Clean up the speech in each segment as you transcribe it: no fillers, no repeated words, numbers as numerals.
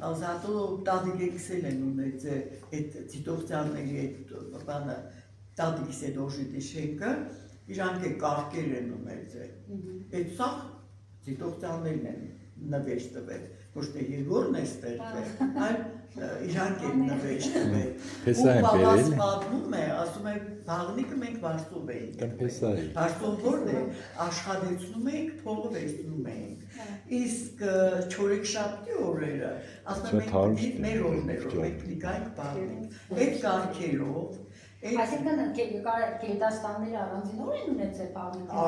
Ազատո տադիգեքսել են ունեց այդ ցիտողցիաների այդ բանը տադիգս է դոժիտի շենքը իրանք է կարգեր են ունեց այդ սա ցիտողցիաներն են նվեր տվել ոչ թե Եգորն է ստեղծել այլ իրանք են նվեր տվել ու բաբաս պատմում է ասում է բաղնիկը մենք վարսով էինք վարսով որն է աշխատեցնում էինք փողը վերցնում էինք իսկ չորեքշաբթի օրերը ասում ենք մեր օրներով մենք լիգայինք բաղնիկ այդ կարգերով Այսինքն գերդաստանները առանձին օր են ունեցել բաղնիկը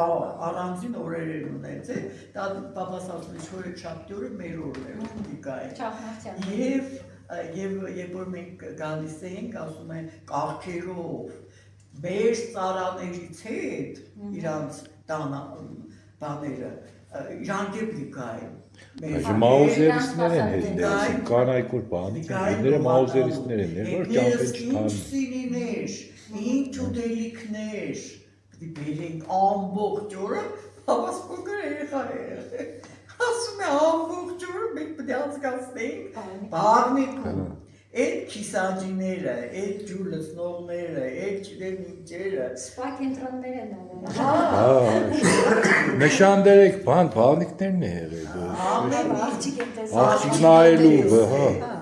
առանձին օրեր են ունեցել դա բաբաս ասում է չորեքշաբթի օրը մեր օրներով լիգայինք Եվ որ մենք գալիս էինք, ասում են, կարգերով, մեր ծարաներից հետ, իրանց բաները, իրանք է պլիկային։ Մաուզերիստներ են հետներ, կան այգոր բանիքները մաուզերիստներ են, որ ճամպեն չթանում։ Ինչ սինիներ, ինչ ուտելիքներ, բերենք ամբողջ օրը, բաբաս փոքր երեխա է։ Ասում է ամբողջ օրը մենք պետք է անցկացնեինք բաղնիկում, այդ քիսաջիները, այդ ջուր լցնողները, այդ չգիտեմ ինչերը Սպա կենտրոններ են անում Նշանդերեք բաղնիկներն է եղել Աղջիկ են տեսել Աղջիկ նայելու, հա